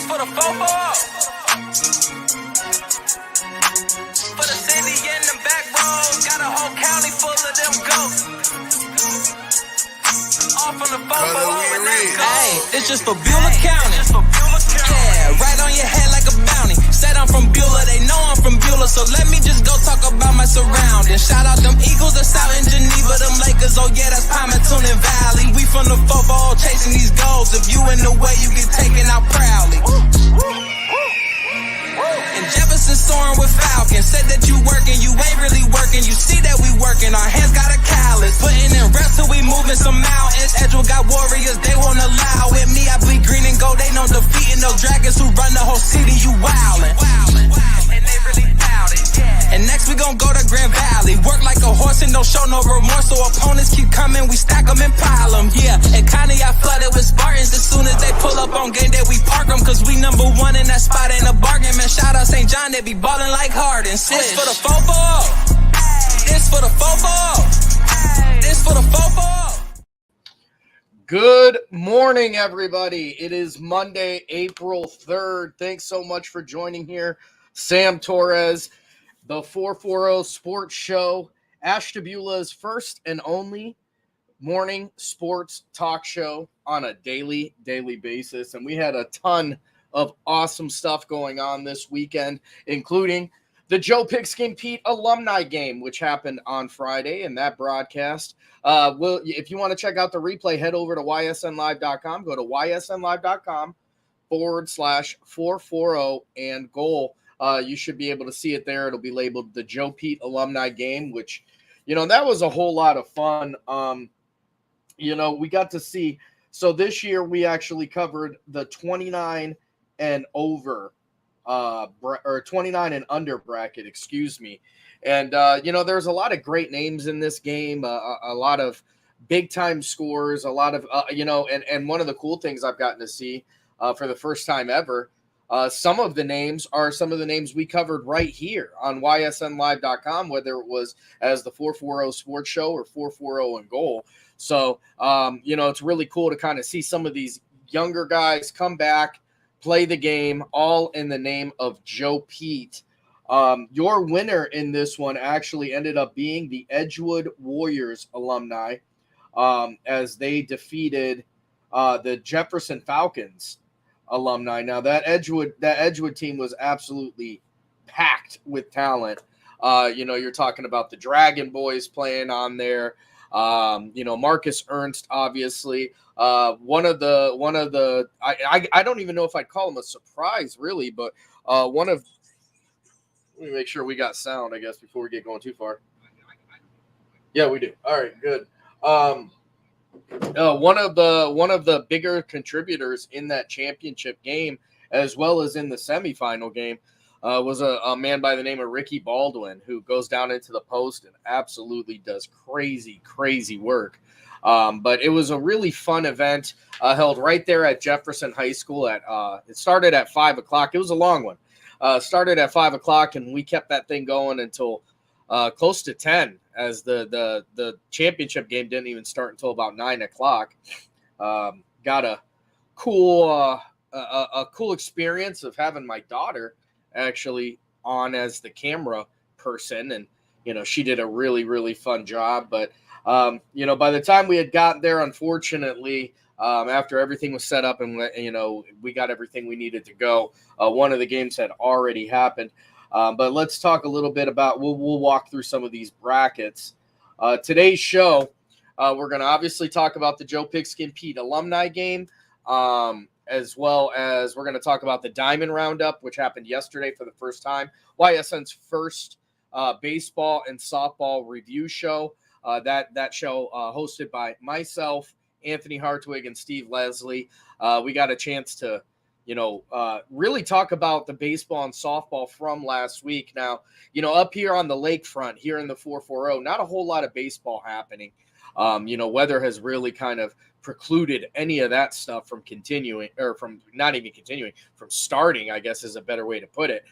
for the fofo. For the city and the back roads, got a whole county full of them ghosts. All from the fofo and that ghost. Hey, it's just for Beulah County. Yeah, right on your head like a bounty. Said I'm from Beulah, they know I'm from Beulah, so let me just go talk about my surroundings. Shout out them Eagles that's out in Geneva, them Lakers, oh yeah, that's Palmerton and Valley. We from the fofo chasing these goals. If you in the way, you get taken out proudly. And Jefferson soaring with Falcons. Said that you working, you ain't really working. You see that we working, our hands got a callus. Putting in reps till we moving some mountains. Edgewood got warriors, they won't allow it. Me, I bleed green and gold, they know defeating those dragons who run the whole city. You wildin', and they really doubt it. And next we gon' go to Grand Valley. Work like a horse and don't show no remorse. So opponents keep coming, we stack them and pile them. Yeah, and Connie I flooded with Spartans. As soon as they pull up on game day, we park them. Cause we number one in that spot, ain't a bargain. Man, shout out St. John, they be ballin' like Harden. This for the fofo. This for the fofo. This for the fofo. Good morning, everybody. It is Monday, April 3rd. Thanks so much for joining here. Sam Torres, the 440 Sports Show, Ashtabula's first and only morning sports talk show on a daily basis. And we had a ton of awesome stuff going on this weekend, including the Joe Pigskin Pete alumni game, which happened on Friday, and that broadcast. If you want to check out the replay, head over to ysnlive.com. Go to ysnlive.com/440 and goal. You should be able to see it there. It'll be labeled the Joe Pete alumni game, which, that was a whole lot of fun. We got to see. So this year we actually covered the 29 and over, or 29 and under bracket, excuse me. And, there's a lot of great names in this game, a lot of big time scores, a lot of, and one of the cool things I've gotten to see for the first time ever, some of the names are some of the names we covered right here on ysnlive.com, whether it was as the 440 Sports Show or 440 and goal. So, it's really cool to kind of see some of these younger guys come back, play the game, all in the name of Joe Pete. Your winner in this one actually ended up being the Edgewood Warriors alumni, as they defeated the Jefferson Falcons alumni. Now that Edgewood team was absolutely packed with talent. You're talking about the Dragon Boys playing on there. Marcus Ernst, obviously, one of the I don't even know if I'd call him a surprise really, but let me make sure we got sound, I guess, before we get going too far. Yeah, we do. All right, good. One of the bigger contributors in that championship game, as well as in the semifinal game, was a man by the name of Ricky Baldwin, who goes down into the post and absolutely does crazy work. But it was a really fun event held right there at Jefferson High School. It started at 5 o'clock. It was a long one. Started at 5 o'clock, and we kept that thing going until close to 10, as the championship game didn't even start until about 9 o'clock. Got a cool experience of having my daughter actually on as the camera person, and she did a really fun job. But by the time we had gotten there, unfortunately, after everything was set up and we got everything we needed to go, one of the games had already happened. But let's talk a little bit about, we'll walk through some of these brackets. Today's show, we're going to obviously talk about the Joe Pigskin Pete alumni game, as well as we're going to talk about the Diamond Roundup, which happened yesterday for the first time. YSN's first baseball and softball review show. That show hosted by myself, Anthony Hartwig, and Steve Leslie. We got a chance to, really talk about the baseball and softball from last week. Now, up here on the lakefront, here in the 440, not a whole lot of baseball happening. Weather has really kind of precluded any of that stuff from continuing, or from not even continuing, from starting, I guess is a better way to put it.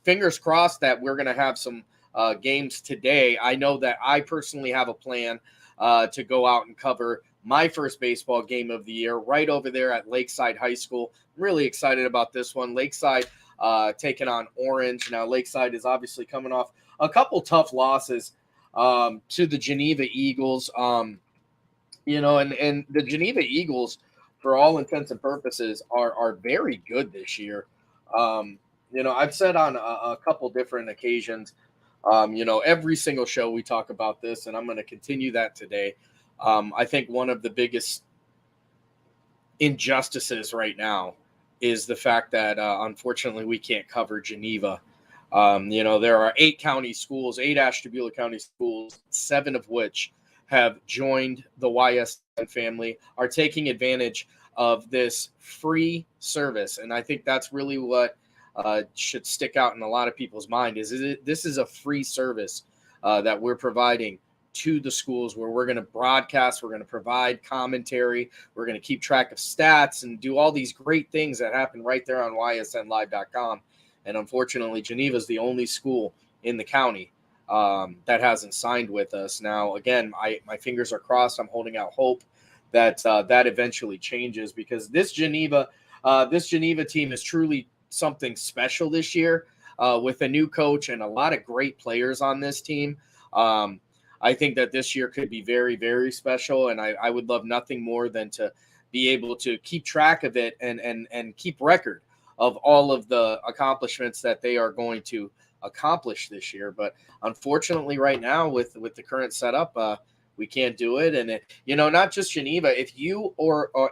Fingers crossed that we're going to have some games today. I know that I personally have a plan to go out and cover my first baseball game of the year right over there at Lakeside High School. I'm really excited about this one. Lakeside taking on Orange. Now, Lakeside is obviously coming off a couple tough losses to the Geneva Eagles. And the Geneva Eagles, for all intents and purposes, are very good this year. I've said on a couple different occasions, every single show we talk about this, and I'm going to continue that today. I think one of the biggest injustices right now is the fact that, unfortunately, we can't cover Geneva. There are 8 county schools, 8 Ashtabula County schools, 7 of which have joined the YSN family, are taking advantage of this free service. And I think that's really what should stick out in a lot of people's mind is this is a free service that we're providing to the schools, where we're going to broadcast, we're going to provide commentary, we're going to keep track of stats and do all these great things that happen right there on ysnlive.com. And unfortunately, Geneva is the only school in the county that hasn't signed with us. Now, again, my fingers are crossed. I'm holding out hope that that eventually changes, because this Geneva team is truly something special this year with a new coach and a lot of great players on this team. I think that this year could be very, very special, and I would love nothing more than to be able to keep track of it and keep record of all of the accomplishments that they are going to accomplish this year. But unfortunately, right now with the current setup, we can't do it. And not just Geneva. If you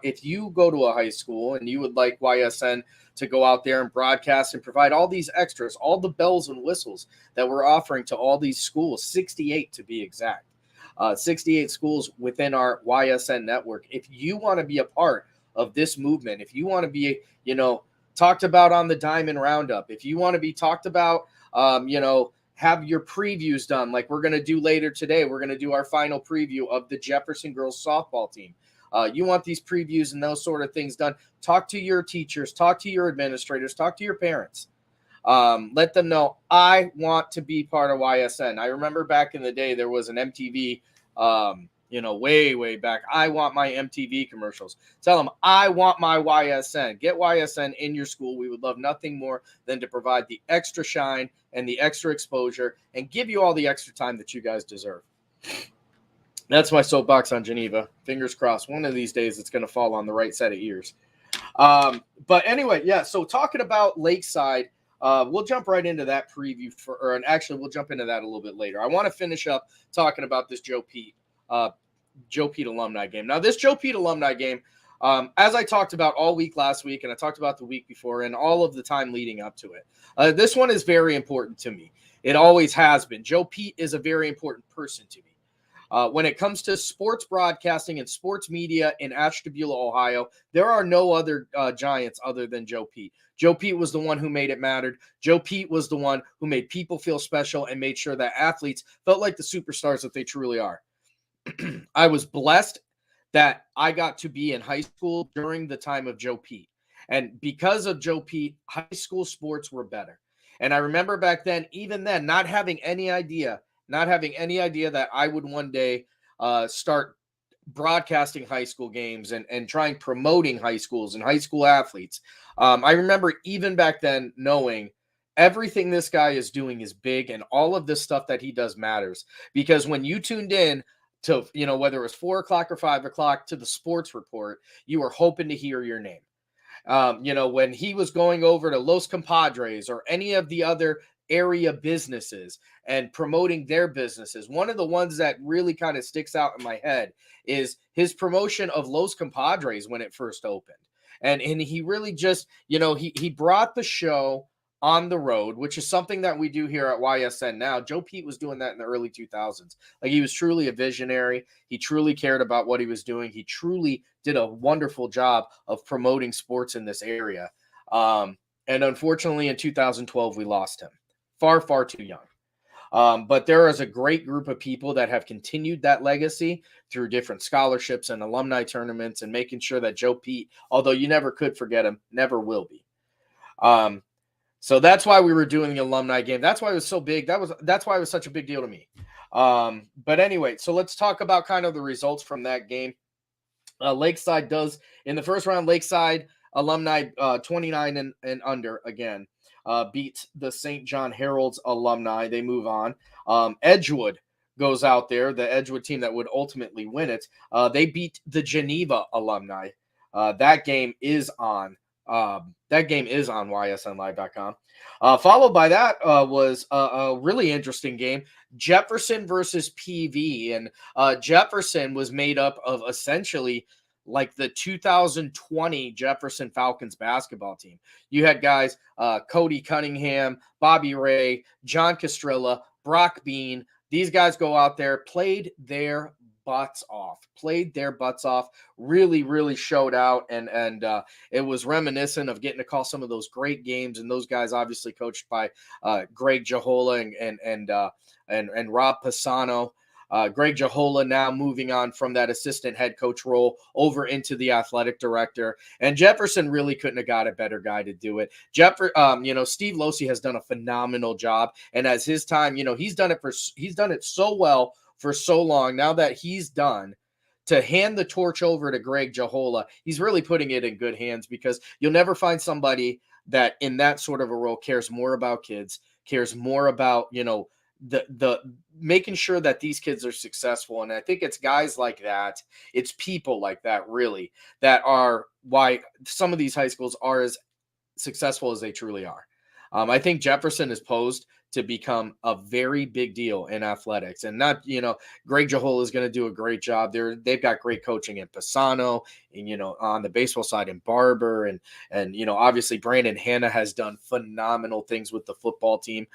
if you go to a high school and you would like YSN to go out there and broadcast and provide all these extras, all the bells and whistles that we're offering to all these schools, 68 to be exact, 68 schools within our YSN network. If you want to be a part of this movement, if you want to be, talked about on the Diamond Roundup, if you want to be talked about, have your previews done like we're going to do later today. We're going to do our final preview of the Jefferson girls softball team. You want these previews and those sort of things done, talk to your teachers, talk to your administrators, talk to your parents. Let them know, I want to be part of YSN. I remember back in the day, there was an MTV, way back. I want my MTV commercials. Tell them, I want my YSN. Get YSN in your school. We would love nothing more than to provide the extra shine and the extra exposure and give you all the extra time that you guys deserve. That's my soapbox on Geneva. Fingers crossed. One of these days it's going to fall on the right set of ears. But anyway, yeah, so talking about Lakeside, we'll jump right into that preview we'll jump into that a little bit later. I want to finish up talking about this Joe Pete alumni game. Now, this Joe Pete alumni game, as I talked about all week last week, and I talked about the week before and all of the time leading up to it, this one is very important to me. It always has been. Joe Pete is a very important person to me. When it comes to sports broadcasting and sports media in Ashtabula, Ohio, there are no other giants other than Joe Pete. Joe Pete was the one who made it mattered. Joe Pete was the one who made people feel special and made sure that athletes felt like the superstars that they truly are. I was blessed that I got to be in high school during the time of Joe Pete. And because of Joe Pete, high school sports were better. And I remember back then, even then, not having any idea that I would one day start broadcasting high school games and promoting high schools and high school athletes. I remember even back then knowing everything this guy is doing is big, and all of this stuff that he does matters. Because when you tuned in to, whether it was 4 o'clock or 5 o'clock to the sports report, you were hoping to hear your name. When he was going over to Los Compadres or any of the other area businesses and promoting their businesses, one of the ones that really kind of sticks out in my head is his promotion of Los Compadres when it first opened. And he really just, he brought the show on the road, which is something that we do here at YSN now. Joe Pete was doing that in the early 2000s. Like, he was truly a visionary. He truly cared about what he was doing. He truly did a wonderful job of promoting sports in this area. And unfortunately, in 2012, we lost him. Far, far too young. But there is a great group of people that have continued that legacy through different scholarships and alumni tournaments and making sure that Joe Pete, although you never could forget him, never will be. So that's why we were doing the alumni game. That's why it was so big. That's why it was such a big deal to me. But anyway, so let's talk about kind of the results from that game. Lakeside does in the first round. Lakeside alumni 29 and under again beat the St. John Herald's alumni. They move on. Edgewood goes out there, the Edgewood team that would ultimately win it. They beat the Geneva alumni. That game is on. That game is on ysnlive.com. Followed by that was a really interesting game, Jefferson versus PV. And Jefferson was made up of essentially like the 2020 Jefferson Falcons basketball team. You had guys, Cody Cunningham, Bobby Ray, John Castrilla, Brock Bean. These guys go out there, played their butts off, really, really showed out. And it was reminiscent of getting to call some of those great games. And those guys obviously coached by Greg Jahola and Rob Pisano. Greg Jahola now moving on from that assistant head coach role over into the athletic director. And Jefferson really couldn't have got a better guy to do it. Steve Losi has done a phenomenal job. And as his time, he's done it so well for so long. Now that he's done, to hand the torch over to Greg Jahola, he's really putting it in good hands, because you'll never find somebody that in that sort of a role cares more about kids, cares more about, the making sure that these kids are successful. And I think it's guys like that, it's people like that really, that are why some of these high schools are as successful as they truly are. I think Jefferson is posed to become a very big deal in athletics. And not, Greg Jahola is going to do a great job there. They've got great coaching in Pisano and, on the baseball side in Barber. And obviously Brandon Hanna has done phenomenal things with the football team.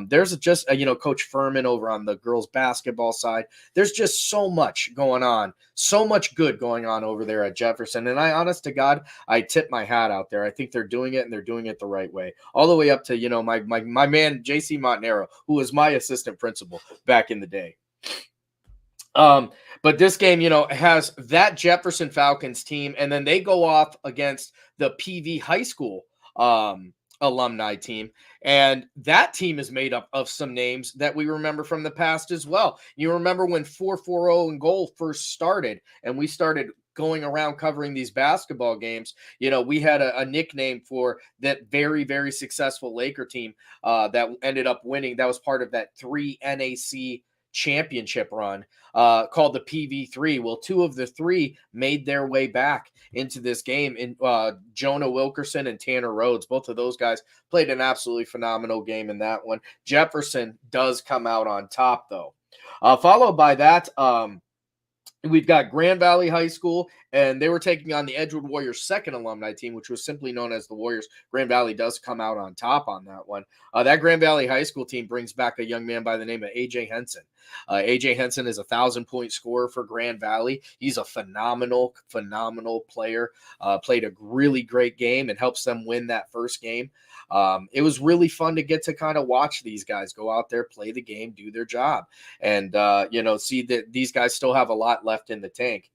There's just, Coach Furman over on the girls basketball side. There's just so much going on, so much good going on over there at Jefferson. And honest to God, I tip my hat out there. I think they're doing it, and they're doing it the right way. All the way up to, my man, JC Montanaro, who was my assistant principal back in the day. But this game, has that Jefferson Falcons team, and then they go off against the PV High School alumni team. And that team is made up of some names that we remember from the past as well. You remember when 440 and goal first started, and we started going around covering these basketball games, we had a nickname for that very, very successful Laker team that ended up winning. That was part of that 3 NAC championship run called the PV3. Well, 2 of the 3 made their way back into this game in Jonah Wilkerson and Tanner Rhodes. Both of those guys played an absolutely phenomenal game in that one. Jefferson does come out on top, though. Followed by that, we've got Grand Valley High School, and they were taking on the Edgewood Warriors' second alumni team, which was simply known as the Warriors. Grand Valley does come out on top on that one. That Grand Valley High School team brings back a young man by the name of A.J. Henson. A.J. Henson is a 1,000-point scorer for Grand Valley. He's a phenomenal player. Played a really great game and helps them win that first game. It was really fun to get to kind of watch these guys go out there, play the game, do their job, and see that these guys still have a lot left in the tank.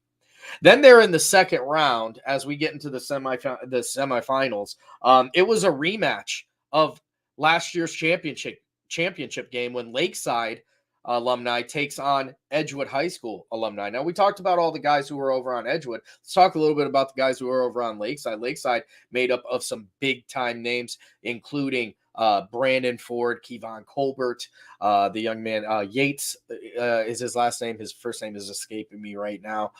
Then they're in the second round as we get into the semifinals. It was a rematch of last year's championship game when Lakeside alumni takes on Edgewood High School alumni. Now, we talked about all the guys who were over on Edgewood. Let's talk a little bit about the guys who were over on Lakeside. Lakeside made up of some big-time names, including Brandon Ford, Kevon Colbert, the young man Yates is his last name. His first name is escaping me right now.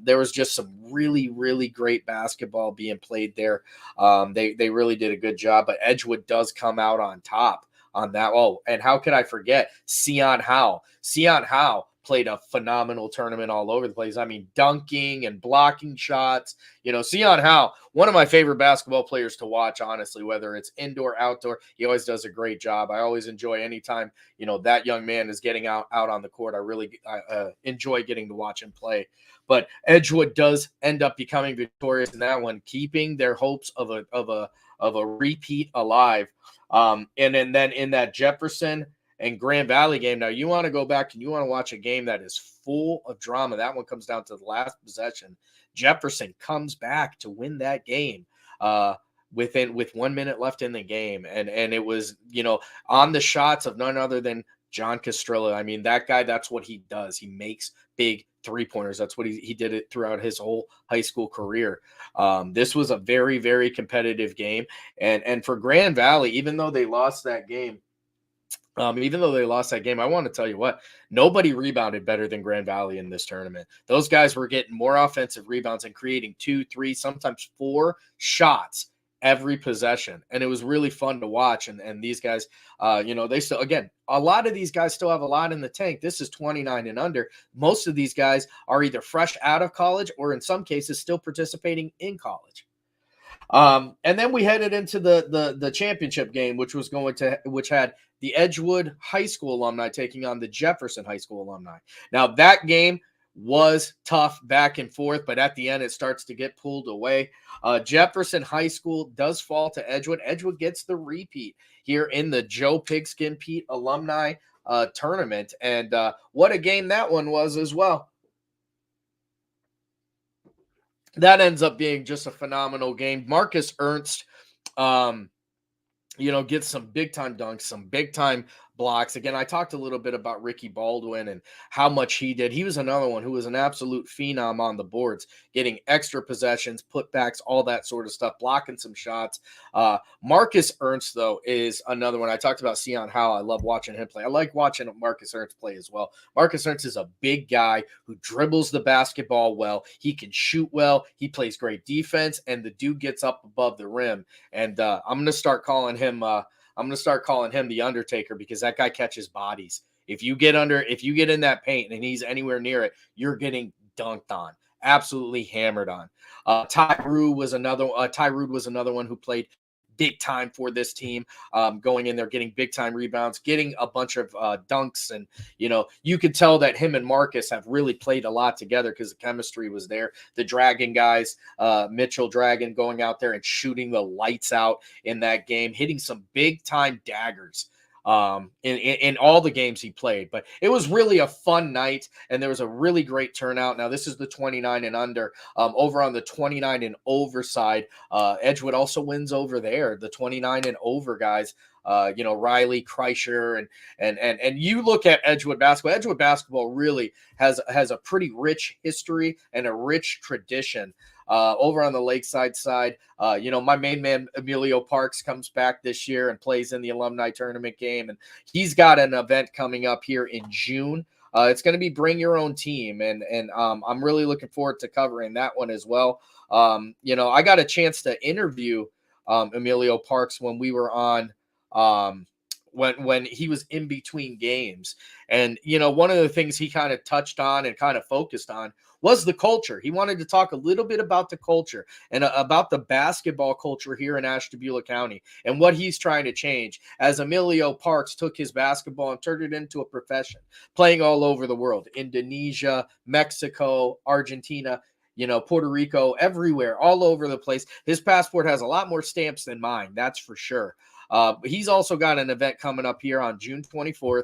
There was just some really, really great basketball being played there. They really did a good job, but Edgewood does come out on top on that. Oh, and how could I forget Sion Howe? Sion Howe played a phenomenal tournament all over the place. I mean, dunking and blocking shots. Sion Howe, one of my favorite basketball players to watch, honestly, whether it's indoor, outdoor, he always does a great job. I always enjoy anytime, that young man is getting out on the court. I really enjoy getting to watch him play. But Edgewood does end up becoming victorious in that one, keeping their hopes of a repeat alive. And then in that Jefferson and Grand Valley game, now you want to go back and you want to watch a game that is full of drama. That one comes down to the last possession. Jefferson comes back to win that game with 1 minute left in the game. And it was, on the shots of none other than John Castrillo. I mean, that guy, that's what he does. He makes big three-pointers. That's what he did it throughout his whole high school career. This was a very, very competitive game. And for Grand Valley, even though they lost that game, I want to tell you what, nobody rebounded better than Grand Valley in this tournament. Those guys were getting more offensive rebounds and creating 2, 3, sometimes 4 shots every possession. And it was really fun to watch. And these guys, they still, again, a lot of these guys still have a lot in the tank. This is 29 and under. Most of these guys are either fresh out of college or in some cases still participating in college. And then we headed into the championship game, which had the Edgewood High School alumni taking on the Jefferson High School alumni. Now that game was tough back and forth, but at the end it starts to get pulled away. Jefferson High School does fall to Edgewood. Edgewood gets the repeat here in the Joe Pigskin Pete alumni tournament, and what a game that one was as well. That ends up being just a phenomenal game. Marcus Ernst, gets some big-time dunks, some big-time blocks. Again, I talked a little bit about Ricky Baldwin and how much he did. He was another one who was an absolute phenom on the boards, getting extra possessions, putbacks, all that sort of stuff, blocking some shots. Marcus Ernst, though, is another one. I talked about Sion Howe. I love watching him play. I like watching Marcus Ernst play as well. Marcus Ernst is a big guy who dribbles the basketball well. He can shoot well. He plays great defense, and the dude gets up above the rim. And I'm going to start calling him the Undertaker, because that guy catches bodies. If you get in that paint and he's anywhere near it, you're getting dunked on, absolutely hammered on. Tyrud was another one who played big time for this team, going in there, getting big time rebounds, getting a bunch of dunks. And, you could tell that him and Marcus have really played a lot together because the chemistry was there. The Dragon guys, Mitchell Dragon, going out there and shooting the lights out in that game, hitting some big time daggers in all the games he played. But it was really a fun night, and there was a really great turnout. Now, this is the 29 and under. Over on the 29 and over side, Edgewood also wins over there. The 29 and over guys, Riley, Kreischer, and you look at Edgewood basketball. Edgewood basketball really has a pretty rich history and a rich tradition. Over on the Lakeside side, my main man, Emilio Parks, comes back this year and plays in the alumni tournament game. And he's got an event coming up here in June. It's going to be Bring Your Own Team. And I'm really looking forward to covering that one as well. I got a chance to interview Emilio Parks when we were on when he was in between games. And, one of the things he kind of touched on and kind of focused on was the culture. He wanted to talk a little bit about the culture and about the basketball culture here in Ashtabula County and what he's trying to change as Emilio Parks took his basketball and turned it into a profession, playing all over the world, Indonesia, Mexico, Argentina, Puerto Rico, everywhere, all over the place. His passport has a lot more stamps than mine, that's for sure. He's also got an event coming up here on June 24th.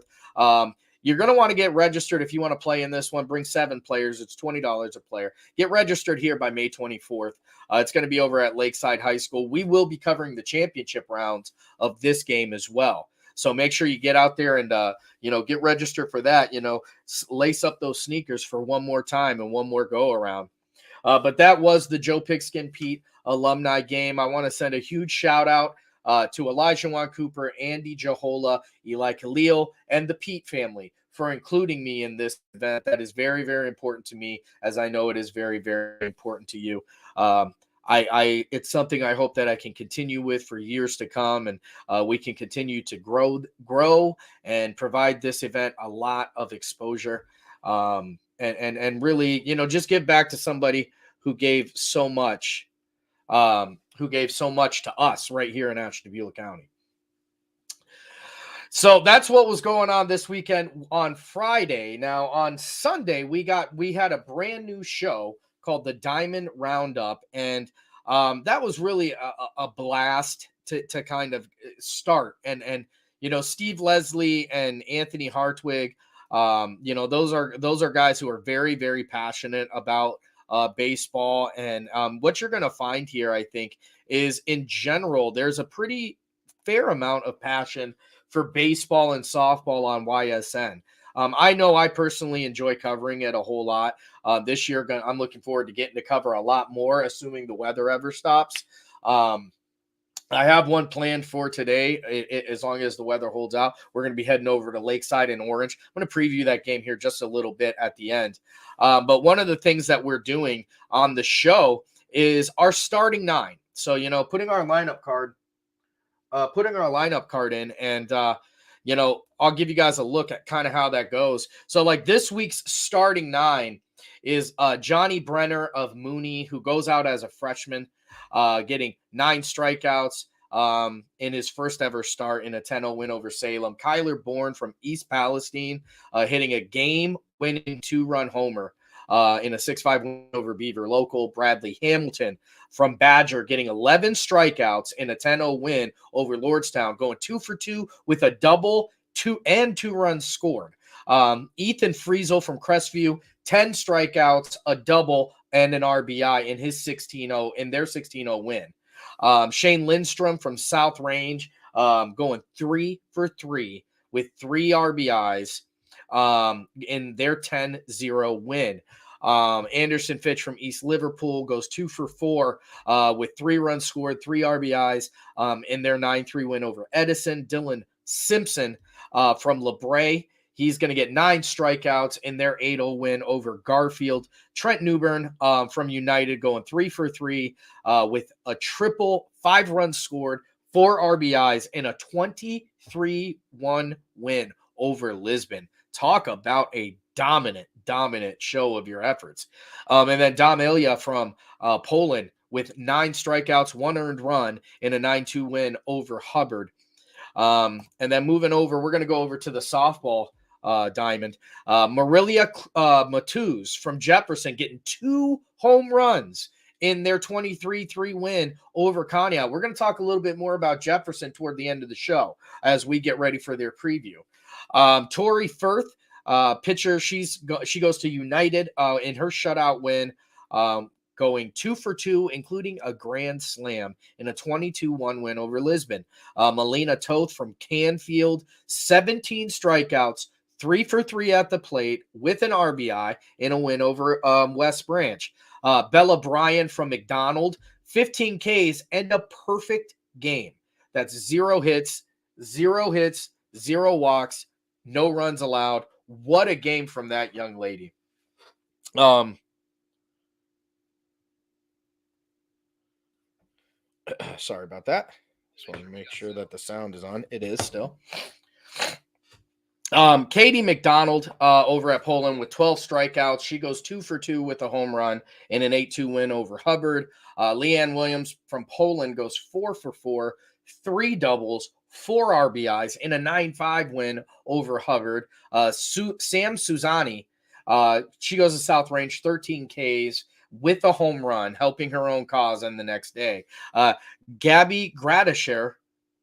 You're going to want to get registered if you want to play in this one. Bring 7 players. It's $20 a player. Get registered here by May 24th. It's going to be over at Lakeside High School. We will be covering the championship rounds of this game as well. So make sure you get out there and, get registered for that. Lace up those sneakers for one more time and one more go around. But that was the Joe Pigskin Pete alumni game. I want to send a huge shout out to Elijah Juan Cooper, Andy Jahola, Eli Khalil, and the Pete family for including me in this event. That is very, very important to me, as I know it is very, very important to you. It's something I hope that I can continue with for years to come, and we can continue to grow and provide this event a lot of exposure, and really, just give back to somebody who gave so much. To us right here in Ashtabula County. So that's what was going on this weekend on Friday. Now on Sunday, we had a brand new show called the Diamond Roundup. And that was really a blast to kind of start. And Steve Leslie and Anthony Hartwig, those are guys who are very, very passionate about baseball. And what you're going to find here, I think, is in general, there's a pretty fair amount of passion for baseball and softball on YSN. I know I personally enjoy covering it a whole lot. This year, I'm looking forward to getting to cover a lot more, assuming the weather ever stops. I have one planned for today. As long as the weather holds out, we're going to be heading over to Lakeside in Orange. I'm going to preview that game here just a little bit at the end. But one of the things that we're doing on the show is our starting nine. So, putting our lineup card in, and I'll give you guys a look at kind of how that goes. So, like, this week's starting nine is Johnny Brenner of Mooney, who goes out as a freshman, getting 9 strikeouts in his first ever start in a 10-0 win over Salem. Kyler Bourne from East Palestine, hitting a game-winning 2-run homer in a 6-5 win over Beaver. Local Bradley Hamilton from Badger, getting 11 strikeouts in a 10-0 win over Lordstown, going 2 for 2 with a double, 2 runs scored. Ethan Friesel from Crestview, 10 strikeouts, a double, and an RBI in his their 16-0 win. Shane Lindstrom from South Range, going 3 for 3 with 3 RBIs in their 10-0 win. Anderson Fitch from East Liverpool goes 2 for 4 with 3 runs scored, 3 RBIs in their 9-3 win over Edison. Dylan Simpson from LeBray, he's going to get 9 strikeouts in their 8-0 win over Garfield. Trent Newbern from United going 3 for 3 with a triple, 5 runs scored, 4 RBIs in a 23-1 win over Lisbon. Talk about a dominant show of your efforts. And then Dom Ilya from Poland with 9 strikeouts, 1 earned run in a 9-2 win over Hubbard. And then moving over, we're going to go over to the softball diamond. Marilia Matuz from Jefferson getting 2 home runs in their 23-3 win over Conneaut. We're going to talk a little bit more about Jefferson toward the end of the show as we get ready for their preview. Tori Firth, pitcher, she goes to United in her shutout win, going 2 for 2, including a grand slam in a 22-1 win over Lisbon. Melina Toth from Canfield, 17 strikeouts, 3 for 3 at the plate with an RBI in a win over West Branch. Bella Bryan from McDonald, 15 Ks and a perfect game. That's 0 hits, 0 walks, no runs allowed. What a game from that young lady. Sorry about that. Just want to make sure that the sound is on. It is still. Katie McDonald over at Poland with 12 strikeouts. She goes 2 for 2 with a home run in an 8-2 win over Hubbard. Leanne Williams from Poland goes 4 for 4, 3 doubles, 4 RBIs in a 9-5 win over Hubbard. Sam Suzani, she goes to South Range, 13 Ks with a home run, helping her own cause on the next day. Gabby Gradishar,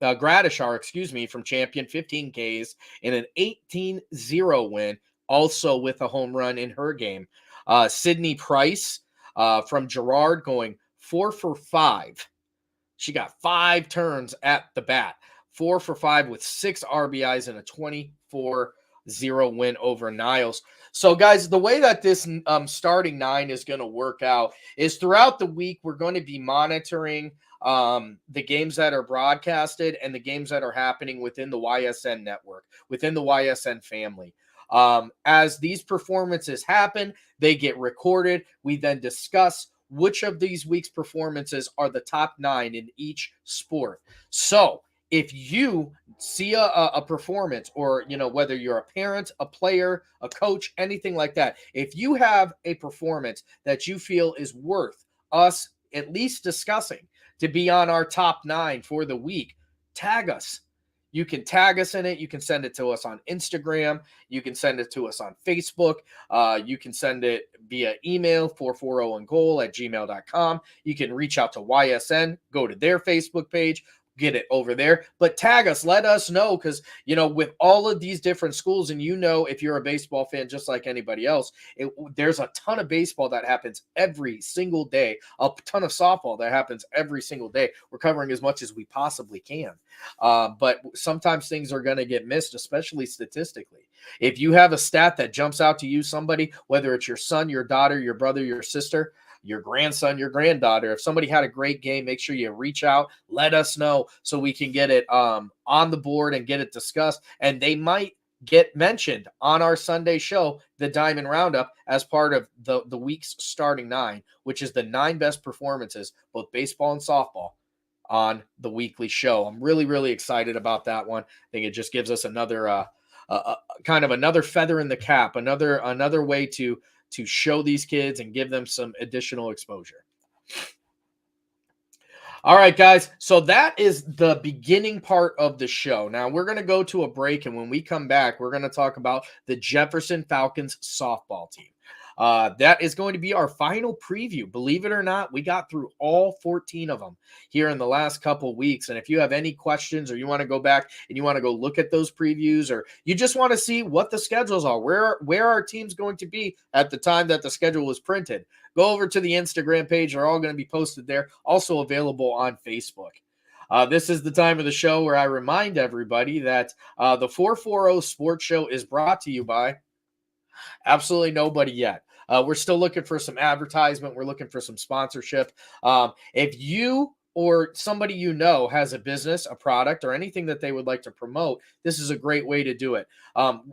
from Champion, 15 Ks in an 18-0 win, also with a home run in her game. Sydney Price from Girard going 4 for 5. She got 5 turns at the bat, 4 for 5 with 6 RBIs in a 24-0 win over Niles. So, guys, the way that this starting 9 is going to work out is throughout the week, we're going to be monitoring the games that are broadcasted and the games that are happening within the YSN network, within the YSN family. As these performances happen, they get recorded. We then discuss which of these week's performances are the top 9 in each sport. So if you see a performance, or, whether you're a parent, a player, a coach, anything like that, if you have a performance that you feel is worth us at least discussing to be on our top 9 for the week, tag us. You can tag us in it. You can send it to us on Instagram. You can send it to us on Facebook. You can send it via email, 440ongoal@gmail.com. You can reach out to YSN, go to their Facebook page, get it over there. But tag us, let us know, because, you know, with all of these different schools, and, you know, if you're a baseball fan just like anybody else, there's a ton of baseball that happens every single day, a ton of softball that happens every single day. We're covering as much as we possibly can. But sometimes things are going to get missed, especially statistically. If you have a stat that jumps out to you, somebody, whether it's your son, your daughter, your brother, your sister, your grandson, your granddaughter, if somebody had a great game, make sure you reach out, let us know so we can get it on the board and get it discussed. And they might get mentioned on our Sunday show, the Diamond Roundup, as part of the week's starting 9, which is the 9 best performances, both baseball and softball, on the weekly show. I'm really, really excited about that one. I think it just gives us another kind of another feather in the cap, another way to show these kids and give them some additional exposure. All right, guys. So that is the beginning part of the show. Now we're going to go to a break, and when we come back, we're going to talk about the Jefferson Falcons softball team. That is going to be our final preview. Believe it or not, we got through all 14 of them here in the last couple weeks. And if you have any questions, or you want to go back and you want to go look at those previews, or you just want to see what the schedules are, where our team's going to be at the time that the schedule was printed, go over to the Instagram page. They're all going to be posted there, also available on Facebook. This is the time of the show where I remind everybody that the 440 Sports Show is brought to you by absolutely nobody yet. We're still looking for some advertisement. We're looking for some sponsorship. If you or somebody you know has a business, a product, or anything that they would like to promote, this is a great way to do it.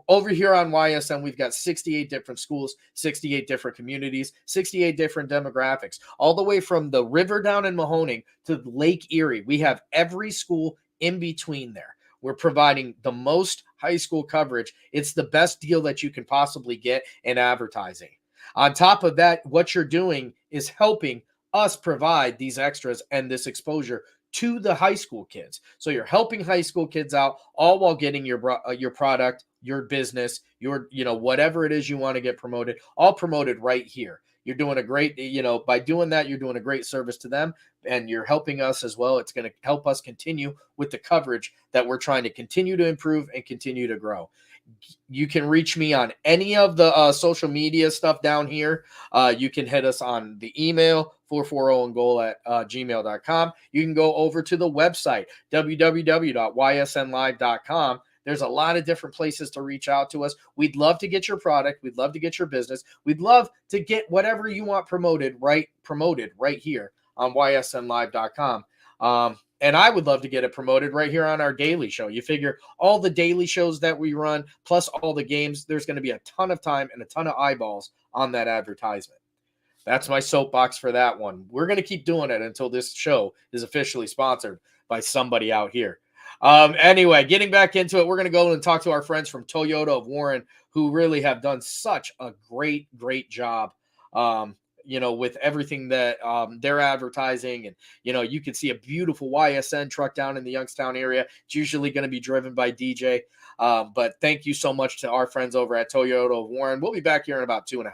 Over here on YSN, we've got 68 different schools, 68 different communities, 68 different demographics, all the way from the river down in Mahoning to Lake Erie. We have every school in between there. We're providing the most high school coverage. It's the best deal that you can possibly get in advertising. On top of that, what you're doing is helping us provide these extras and this exposure to the high school kids. So you're helping high school kids out, all while getting your product, your business, your, you know, whatever it is you want to get promoted, all promoted right here. You're doing a great, you know, by doing that, you're doing a great service to them, and you're helping us as well. It's going to help us continue with the coverage that we're trying to continue to improve and continue to grow. You can reach me on any of the social media stuff down here. You can hit us on the email, 440andgoal@gmail.com. You can go over to the website, www.ysnlive.com. There's a lot of different places to reach out to us. We'd love to get your product. We'd love to get your business. We'd love to get whatever you want promoted right here on ysnlive.com. And I would love to get it promoted right here on our daily show. You figure all the daily shows that we run, plus all the games, there's going to be a ton of time and a ton of eyeballs on that advertisement. That's my soapbox for that one. We're going to keep doing it until this show is officially sponsored by somebody out here. Anyway, getting back into it, we're going to go and talk to our friends from Toyota of Warren, who really have done such a great job, you know, with everything that they're advertising. And, you know, you can see a beautiful YSN truck down in the Youngstown area. It's usually going to be driven by DJ. But thank you so much to our friends over at Toyota of Warren. We'll be back here in about 2.5.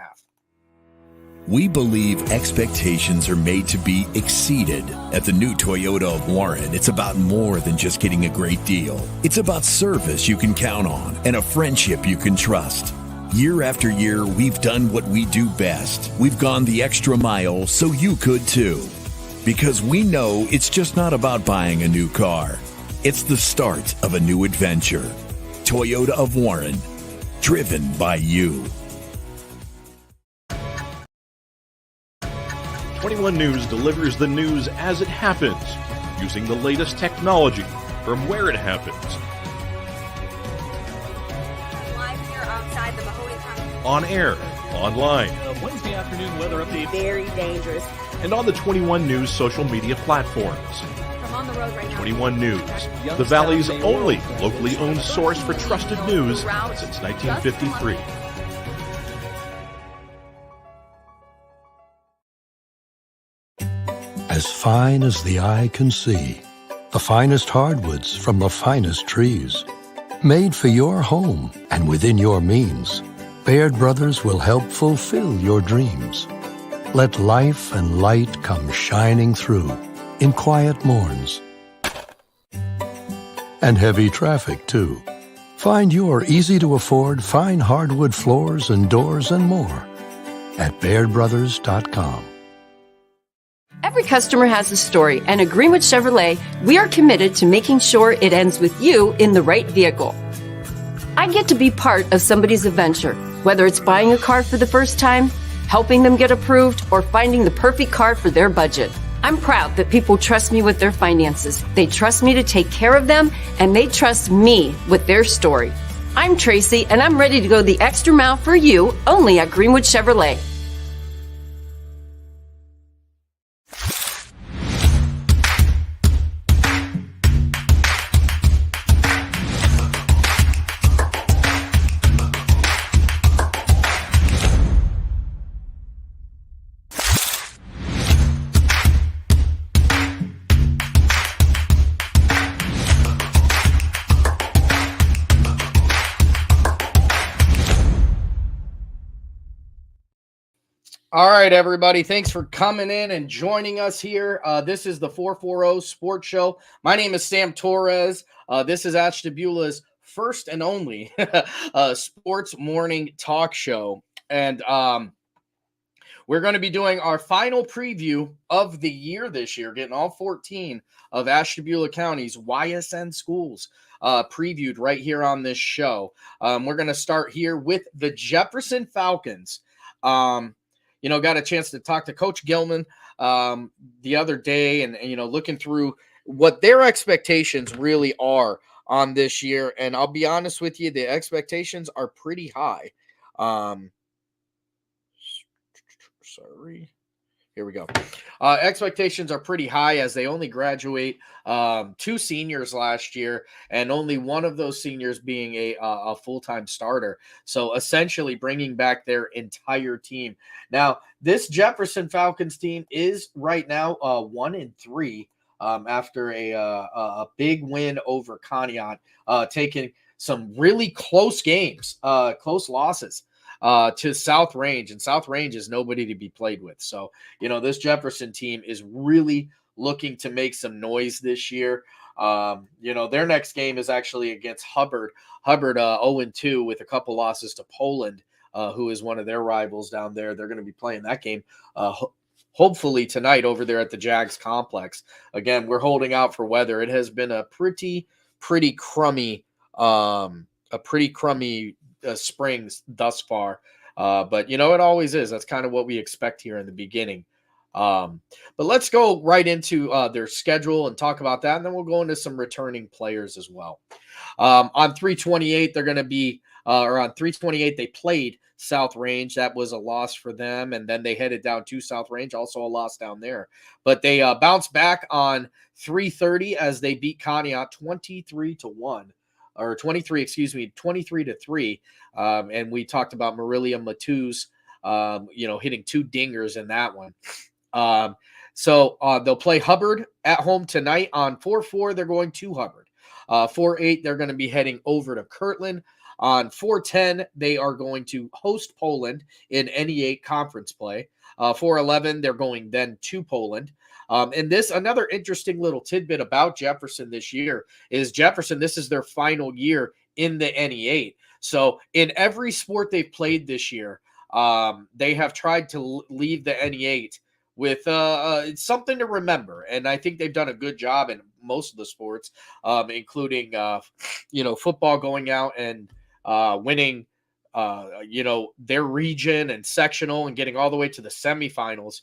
We believe expectations are made to be exceeded. At the new Toyota of Warren, it's about more than just getting a great deal. It's about service you can count on and a friendship you can trust. Year after year, we've done what we do best. We've gone the extra mile so you could too. Because we know it's just not about buying a new car. It's the start of a new adventure. Toyota of Warren, driven by you. 21 News delivers the news as it happens, using the latest technology from where it happens. Live here outside the Mahoning County. On air, online, Wednesday afternoon weather update. Very dangerous. and on the 21 News social media platforms. From on the road right now. 21 News, the Valley's only locally owned source for trusted news since 1953. As fine as the eye can see, the finest hardwoods from the finest trees. Made for your home and within your means, Baird Brothers will help fulfill your dreams. Let life and light come shining through in quiet morns, and heavy traffic, too. Find your easy-to-afford fine hardwood floors and doors and more at BairdBrothers.com. Every customer has a story, and at Greenwood Chevrolet, we are committed to making sure it ends with you in the right vehicle. I get to be part of somebody's adventure, whether it's buying a car for the first time, helping them get approved, or finding the perfect car for their budget. I'm proud that people trust me with their finances. They trust me to take care of them, and they trust me with their story. I'm Tracy, and I'm ready to go the extra mile for you, only at Greenwood Chevrolet. All right, everybody. Thanks for coming in and joining us here. This is the 440 Sports Show. My name is Sam Torres. This is Ashtabula's first and only sports morning talk show. And we're going to be doing our final preview of the year this year, getting all 14 of Ashtabula County's YSN schools previewed right here on this show. We're going to start here with the Jefferson Falcons. Got a chance to talk to Coach Gilman the other day and looking through what their expectations really are on this year. And I'll be honest with you, the expectations are pretty high. Here we go. Expectations are pretty high as they only graduate 2 seniors last year, and only one of those seniors being a full-time starter. So essentially bringing back their entire team. Now, this Jefferson Falcons team is right now 1-3 after a big win over Conneaut, taking some really close games, close losses. To South Range, and South Range is nobody to be played with. So, this Jefferson team is really looking to make some noise this year. Their next game is actually against Hubbard. Hubbard 0-2 with a couple losses to Poland, who is one of their rivals down there. They're going to be playing that game hopefully tonight over there at the Jags complex. Again, we're holding out for weather. It has been a pretty crummy springs thus far, but it always is. That's kind of what we expect here in the beginning. But let's go right into their schedule and talk about that, and then we'll go into some returning players as well. On 328, they're going to be or on 328 they played South Range. That was a loss for them, and then they headed down to South Range, also a loss down there. But they bounced back on 330 as they beat Conneaut 23-1. Or 23-3. And we talked about Marilia Matuz, hitting 2 dingers in that one. So they'll play Hubbard at home tonight. On 4-4, they're going to Hubbard. 4-8, they're going to be heading over to Kirtland. On 4-10, they are going to host Poland in NE8 conference play. 4-11, they're going then to Poland. And another interesting little tidbit about Jefferson this year is Jefferson, this is their final year in the NE8. So in every sport they've played this year, they have tried to leave the NE8 with something to remember. And I think they've done a good job in most of the sports, including, football going out and winning, their region and sectional and getting all the way to the semifinals.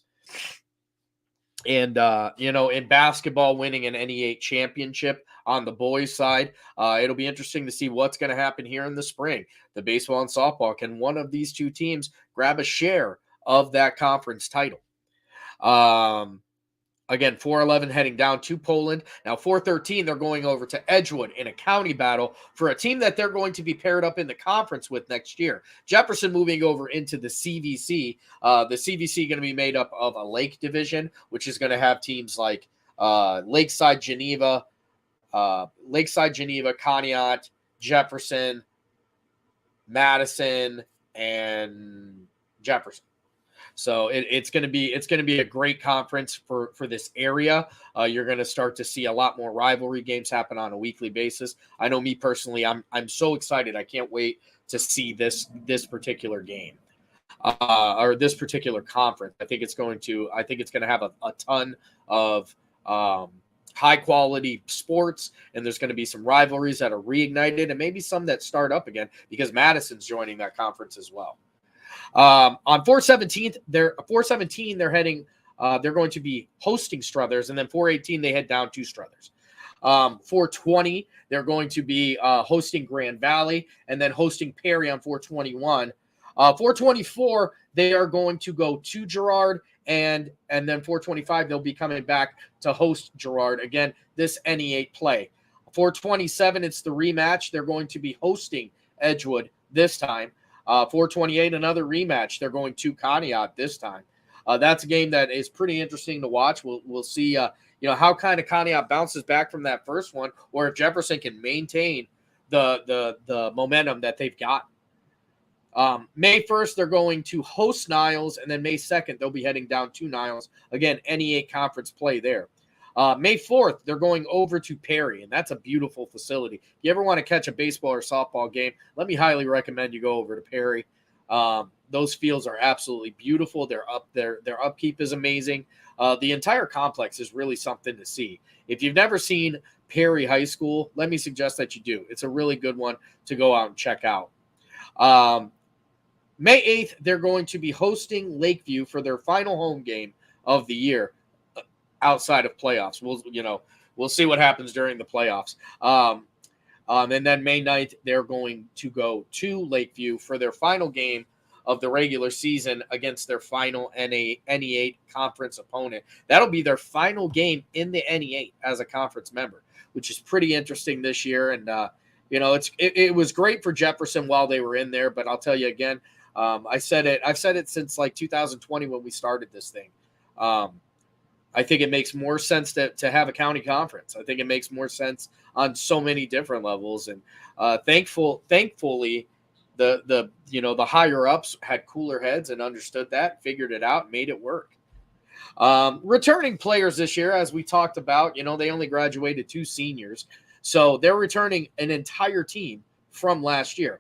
And, in basketball, winning an NE8 championship on the boys' side. It'll be interesting to see what's going to happen here in the spring. The baseball and softball, can one of these two teams grab a share of that conference title? Again, 4-11 heading down to Poland. Now, 4-13, they're going over to Edgewood in a county battle for a team that they're going to be paired up in the conference with next year. Jefferson moving over into the CVC. The CVC going to be made up of a Lake Division, which is going to have teams like Lakeside Geneva, Conneaut, Jefferson, Madison, and Jefferson. So it's going to be a great conference for this area. You're going to start to see a lot more rivalry games happen on a weekly basis. I know me personally, I'm so excited. I can't wait to see this particular game or this particular conference. I think it's going to have a ton of high quality sports, and there's going to be some rivalries that are reignited and maybe some that start up again because Madison's joining that conference as well. On 4/17, they're heading. They're going to be hosting Struthers, and then 4/18 they head down to Struthers. 4/20 they're going to be hosting Grand Valley, and then hosting Perry on 4/21. 4/24 they are going to go to Girard, and then 4/25 they'll be coming back to host Girard again. This NE8 play. 4/27 it's the rematch. They're going to be hosting Edgewood this time. 4/28, another rematch. They're going to Conneaut this time. That's a game that is pretty interesting to watch. We'll see, how kind of Conneaut bounces back from that first one, or if Jefferson can maintain the momentum that they've got. May 1st, they're going to host Niles, and then May 2nd, they'll be heading down to Niles. Again, NE8 conference play there. May 4th, they're going over to Perry, and that's a beautiful facility. If you ever want to catch a baseball or softball game, let me highly recommend you go over to Perry. Those fields are absolutely beautiful. Their upkeep is amazing. The entire complex is really something to see. If you've never seen Perry High School, let me suggest that you do. It's a really good one to go out and check out. May 8th, they're going to be hosting Lakeview for their final home game of the year. Outside of playoffs, we'll see what happens during the playoffs. And then May 9th, they're going to go to Lakeview for their final game of the regular season against their final NE8 conference opponent. That'll be their final game in the NE8 as a conference member, which is pretty interesting this year. And it was great for Jefferson while they were in there, but I'll tell you again, I've said it since like 2020 when we started this thing. I think it makes more sense to have a county conference. I think it makes more sense on so many different levels. And thankfully, the higher ups had cooler heads and understood that, figured it out, made it work. Returning players this year, as we talked about, they only graduated 2 seniors, so they're returning an entire team from last year.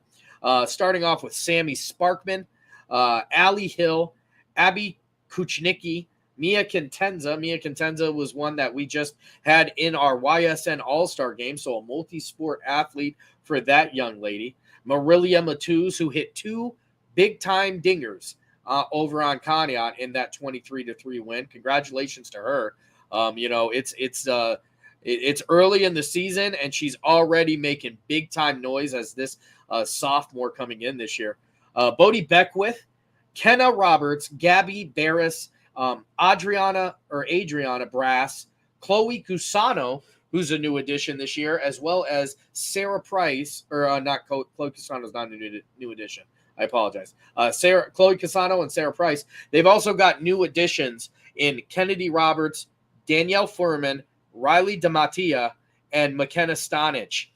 Starting off with Sammy Sparkman, Allie Hill, Abby Kuchnicki, Mia Contenza. Mia Contenza was one that we just had in our YSN All-Star game, so a multi-sport athlete for that young lady. Marilia Matuz, who hit 2 big-time dingers over on Conneaut in that 23-3 win. Congratulations to her. It's early in the season, and she's already making big-time noise as this sophomore coming in this year. Bodie Beckwith, Kenna Roberts, Gabby Barris, Adriana Brass, Chloe Cusano, who's a new addition this year, as well as Sarah Price, Chloe Cusano's not a new addition. I apologize. Chloe Cusano and Sarah Price. They've also got new additions in Kennedy Roberts, Danielle Furman, Riley DeMattia, and McKenna Stonich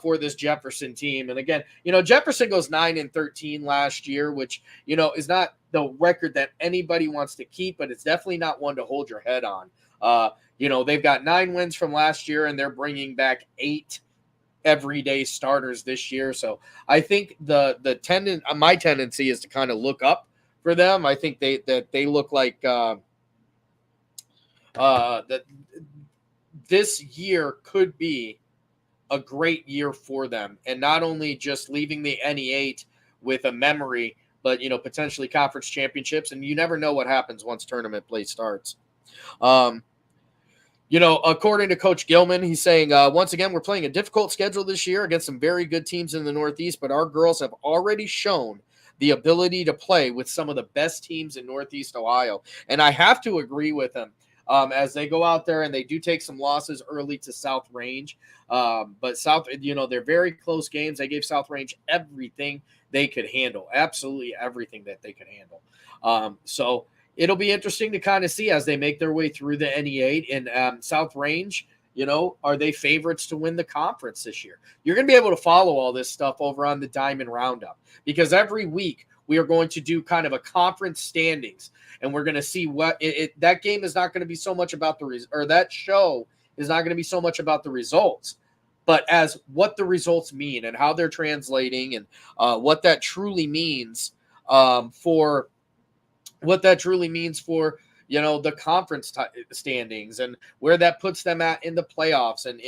for this Jefferson team. And again, Jefferson goes 9-13 last year, which, is not the record that anybody wants to keep, but it's definitely not one to hold your head on. They've got 9 wins from last year, and they're bringing back 8 everyday starters this year. So I think my tendency is to kind of look up for them. I think they look like that this year could be a great year for them, and not only just leaving the NE8 with a memory, but potentially conference championships. And you never know what happens once tournament play starts. According to Coach Gilman, he's saying, once again, we're playing a difficult schedule this year against some very good teams in the Northeast, but our girls have already shown the ability to play with some of the best teams in Northeast Ohio. And I have to agree with him. As they go out there and they do take some losses early to South Range. But South, they're very close games. They gave South Range everything they could handle, absolutely everything that they could handle. So it'll be interesting to kind of see as they make their way through the NE8 and South Range. Are they favorites to win the conference this year? You're going to be able to follow all this stuff over on the Diamond Roundup, because every week we are going to do kind of a conference standings, and we're going to see what that game is not going to be so much about that show is not going to be so much about the results, but as what the results mean and how they're translating and what that truly means for the conference standings and where that puts them at in the playoffs and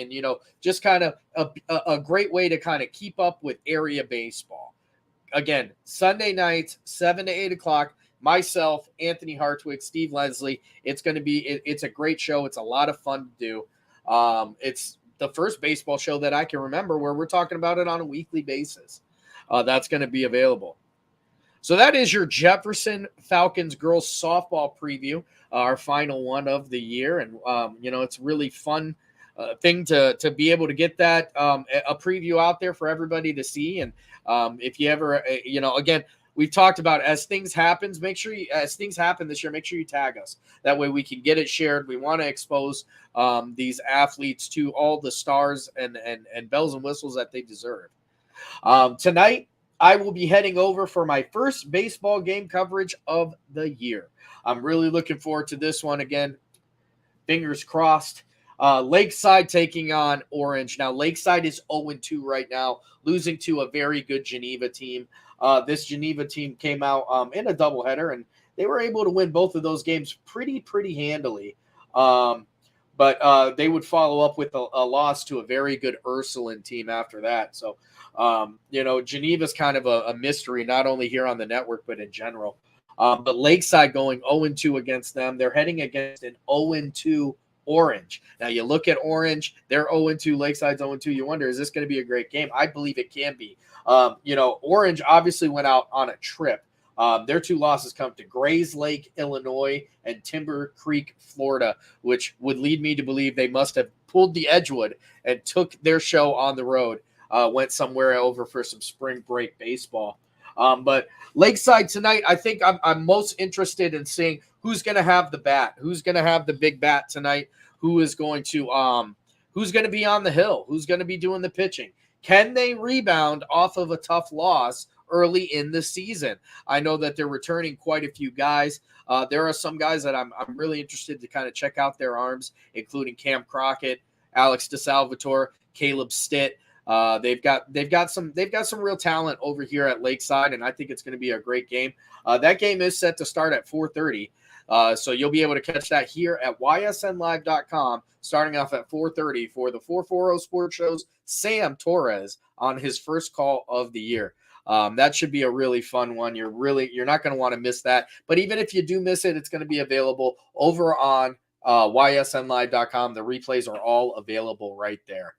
just kind of a great way to kind of keep up with area baseball. Again, Sunday nights, 7 to 8 o'clock, myself, Anthony Hartwig, Steve Leslie. It's going to be, it's a great show. It's a lot of fun to do. It's the first baseball show that I can remember where we're talking about it on a weekly basis. That's going to be available. So that is your Jefferson Falcons girls softball preview, our final one of the year. And, it's really fun thing to be able to get that a preview out there for everybody to see. And if you ever, again, we've talked about as things happen this year, make sure you tag us. That way we can get it shared. We want to expose these athletes to all the stars and bells and whistles that they deserve. Tonight, I will be heading over for my first baseball game coverage of the year. I'm really looking forward to this one. Again, fingers crossed. Lakeside taking on Orange. Now, Lakeside is 0-2 right now, losing to a very good Geneva team. This Geneva team came out in a doubleheader, and they were able to win both of those games pretty handily. But they would follow up with a loss to a very good Ursuline team after that. So, Geneva's kind of a mystery, not only here on the network, but in general. But Lakeside going 0-2 against them. They're heading against an 0-2 Orange. Now, you look at Orange, they're 0-2, Lakeside's 0-2. You wonder, is this going to be a great game? I believe it can be. Orange obviously went out on a trip. Their two losses come to Grays Lake, Illinois, and Timber Creek, Florida, which would lead me to believe they must have pulled the Edgewood and took their show on the road, went somewhere over for some spring break baseball. But Lakeside tonight, I think I'm most interested in seeing who's going to have the bat, who's going to have the big bat tonight, who's going to be on the hill, who's going to be doing the pitching. Can they rebound off of a tough loss early in the season? I know that they're returning quite a few guys. There are some guys that I'm really interested to kind of check out their arms, including Cam Crockett, Alex DeSalvatore, Caleb Stitt. They've got some real talent over here at Lakeside, and I think it's going to be a great game. That game is set to start at 4:30. So you'll be able to catch that here at ysnlive.com starting off at 4:30 for the 440 Sports Show's Sam Torres on his first call of the year. That should be a really fun one. You're not going to want to miss that. But even if you do miss it, it's going to be available over on ysnlive.com. The replays are all available right there.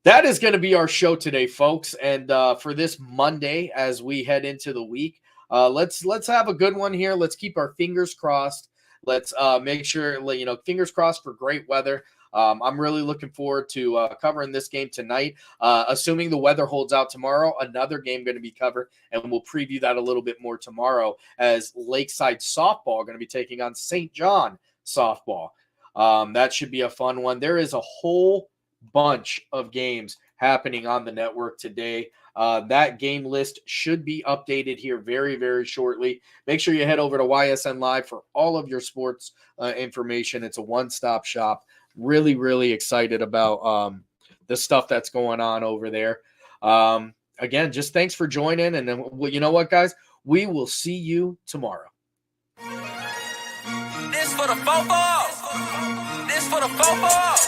That is going to be our show today, folks. And for this Monday, as we head into the week, let's have a good one here. Let's keep our fingers crossed. Let's make sure, fingers crossed for great weather. I'm really looking forward to covering this game tonight. Assuming the weather holds out tomorrow, another game going to be covered, and we'll preview that a little bit more tomorrow as Lakeside softball going to be taking on St. John softball. That should be a fun one. There is a whole bunch of games happening on the network today. That game list should be updated here very, very shortly. Make sure you head over to YSN Live for all of your sports information. It's a one-stop shop. Really, really excited about the stuff that's going on over there. Again, just thanks for joining. And then, you know what, guys? We will see you tomorrow. This for the fofo. This for the fofo.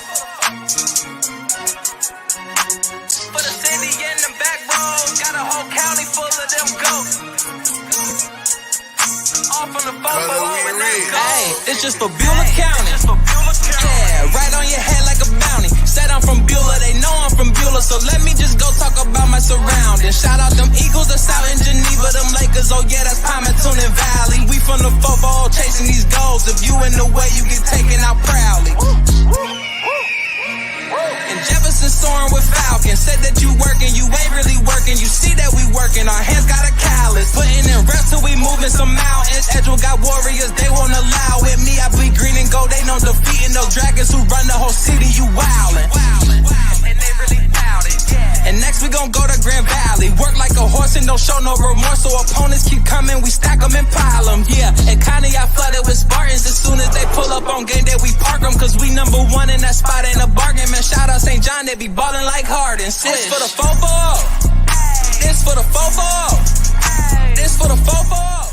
For the city and the back roads, got a whole county full of them goats. All from the fofo, hey, it's just for Beulah County. Yeah, right on your head like a bounty. Said I'm from Beulah, they know I'm from Beulah, so let me just go talk about my surroundings. Shout out them Eagles that's out in Geneva, them Lakers, oh yeah, that's Palmerton and Valley. We from the fofo, chasing these goals. If you in the way, you get taken out proudly. And Jefferson soaring with Falcons. Said that you working, you ain't really working. You see that we working, our hands got a callus. Putting in reps till we moving some mountains. Edgewood got warriors, they won't allow it. Me, I bleed green and gold, they know defeating those dragons who run the whole city. You wildin'. And they really doubt it. And next we gon' go to Grand Valley. Work like a horse in and don't show no remorse. So opponents keep coming, we stack them and pile them. Yeah, and Connie, I flooded with Spartans. As soon as they pull up on game day, we park them. Cause we number one in that spot, ain't a bargain. Man, shout out St. John, they be ballin' like Harden. This for the fofo. This for the fofo. This for the fofo.